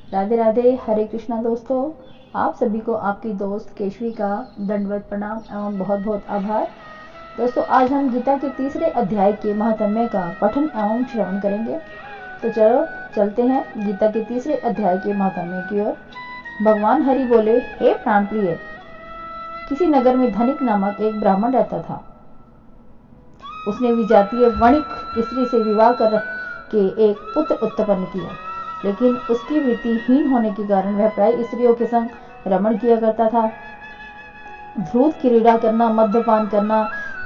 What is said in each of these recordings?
राधे राधे, हरे कृष्णा दोस्तों। आप सभी को आपकी दोस्त केशवी का दंडवत प्रणाम एवं बहुत बहुत आभार। दोस्तों, आज हम गीता के तीसरे अध्याय के महात्म्य का पठन एवं श्रवण करेंगे। तो चलो चलते हैं गीता के तीसरे अध्याय के महात्म्य की ओर। भगवान हरि बोले, हे प्राण प्रिय, किसी नगर में धनिक नामक एक ब्राह्मण रहता था। उसने विजातीय वणिक स्त्री से विवाह कर के एक पुत्र उत्पन्न किया, लेकिन उसकी वृत्ति हीन होने के कारण वह प्राय स्त्रियों के संग रमण किया करता था। भ्रूत क्रीड़ा करना, मद्यपान करना,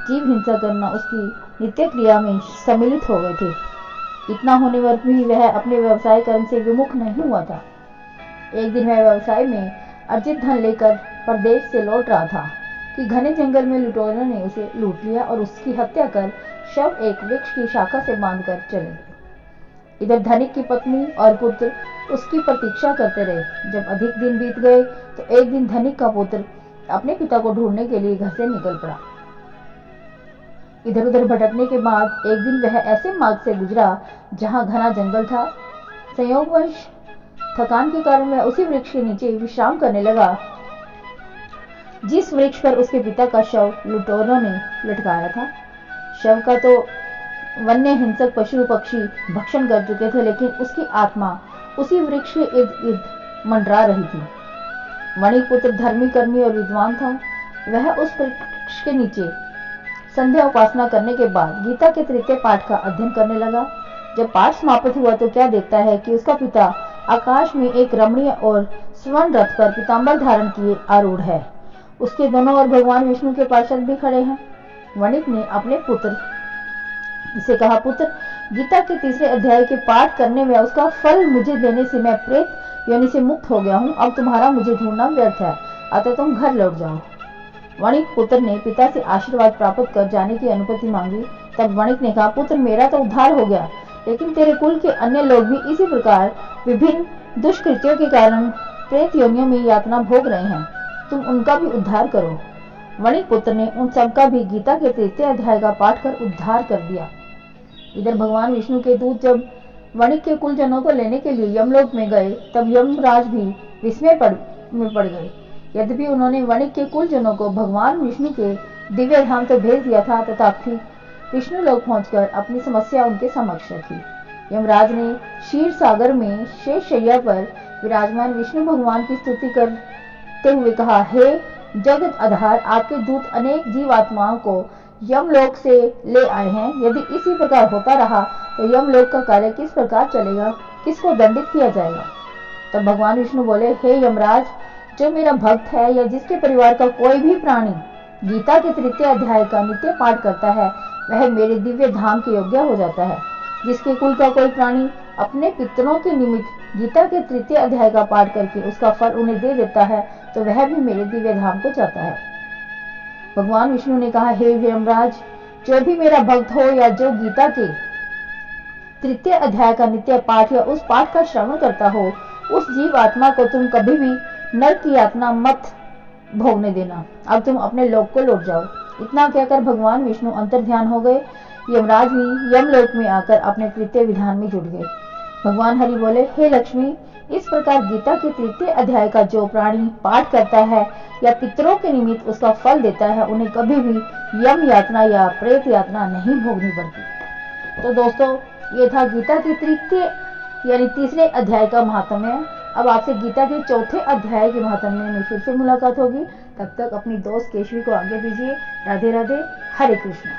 जीव हिंसा करना उसकी नित्य क्रिया में सम्मिलित हो गए थे। इतना होने पर भी वह अपने व्यवसाय कर्म से विमुख नहीं हुआ था। एक दिन वह व्यवसाय में अर्जित धन लेकर परदेश से लौट रहा था कि घने जंगल में लुटेरों ने उसे लूट लिया और उसकी हत्या कर शव एक वृक्ष की शाखा से बांधकर चले गए। इधर धनिक की पत्नी और पुत्र उसकी प्रतीक्षा करते रहे। जब अधिक दिन बीत गए तो एक दिन धनिक का पुत्र अपने पिता को ढूंढने के लिए घर से निकल पड़ा। इधर उधर भटकने के बाद एक दिन वह ऐसे मार्ग से गुजरा जहां घना जंगल था। संयोगवश थकान के कारण वह उसी वृक्ष के नीचे विश्राम करने लगा जिस वृक्ष पर उसके पिता का शव लुटेरों ने लटकाया था। शव का तो वन्य हिंसक पशु पक्षी भक्षण कर चुके थे, लेकिन उसकी आत्मा उसी वृक्ष के इर्द गिर्द मंडरा रही थी। वणिक पुत्र धर्मी, कर्मी और विद्वान था। वह उस वृक्ष के नीचे संध्या उपासना करने के बाद गीता के तृतीय पाठ का अध्ययन करने लगा। जब पाठ समाप्त हुआ तो क्या देखता है कि उसका पिता आकाश में एक रमणीय और स्वर्ण रथ पर पीतांबर धारण किए आरूढ़ है। उसके दोनों ओर भगवान विष्णु के पार्षद भी खड़े हैं। वणिक ने अपने पुत्र से कहा, पुत्र, गीता के तीसरे अध्याय के पाठ करने में उसका फल मुझे देने से मैं प्रेत योनि से मुक्त हो गया हूँ। अब तुम्हारा मुझे ढूंढना व्यर्थ है, अतः तुम घर लौट जाओ। वणिक पुत्र ने पिता से आशीर्वाद प्राप्त कर जाने की अनुमति मांगी। तब वणिक ने कहा, पुत्र, मेरा तो उद्धार हो गया, लेकिन तेरे कुल के अन्य लोग भी इसी प्रकार विभिन्न दुष्कृत्यों के कारण प्रेत योनियों में यातना भोग रहे हैं। तुम उनका भी उद्धार करो। वणिक पुत्र ने उन सबका भी गीता के तृतीय अध्याय का पाठ कर उद्धार कर दिया। इधर भगवान विष्णु के दूत जब वणिक के कुलजनों को लेने के लिए यमलोक में गए, तब यमराज भी विस्मय में पड़ गए। यद्यपि उन्होंने वणिक के कुलजनों को भगवान विष्णु के दिव्य धाम तो भेज दिया था, तथापि विष्णु लोक पहुंचकर अपनी समस्या उनके समक्ष रखी। यमराज ने क्षीर सागर में शेष शैया पर विराजमान विष्णु भगवान की स्तुति करते हुए कहा, हे जगत आधार, आपके दूत अनेक जीवात्माओं को यमलोक से ले आए हैं। यदि इसी प्रकार होता रहा तो यमलोक का कार्य किस प्रकार चलेगा, किसको दंडित किया जाएगा। तब भगवान विष्णु बोले, हे यमराज, जो मेरा भक्त है या जिसके परिवार का कोई भी प्राणी गीता के तृतीय अध्याय का नित्य पाठ करता है, वह मेरे दिव्य धाम के योग्य हो जाता है। जिसके कुल का कोई प्राणी अपने पितरों के निमित्त गीता के तृतीय अध्याय का पाठ करके उसका फल उन्हें दे देता है, तो वह भी मेरे दिव्य धाम को जाता है। भगवान विष्णु ने कहा, हे यमराज, जो भी मेरा भक्त हो या जो गीता के तृतीय अध्याय का नित्य पाठ या उस पाठ का श्रवण करता हो, उस जीव आत्मा को तुम कभी भी नरक की यातना मत भोगने देना। अब तुम अपने लोक को लौट जाओ। इतना कहकर भगवान विष्णु अंतर्ध्यान हो गए। यमराज भी यमलोक में आकर अपने तृतीय विधान में जुट गए। भगवान हरि बोले, हे लक्ष्मी, इस प्रकार गीता के तृतीय अध्याय का जो प्राणी पाठ करता है या पितरों के निमित्त उसका फल देता है, उन्हें कभी भी यम यातना या प्रेत यातना नहीं भोगनी पड़ती। तो दोस्तों, ये था गीता के तृतीय यानी तीसरे अध्याय का महात्म्य। अब आपसे गीता के चौथे अध्याय के महात्म्य में फिर से मुलाकात होगी। तब तक अपनी दोस्त केशवी को आगे दीजिए। राधे राधे, हरे कृष्ण।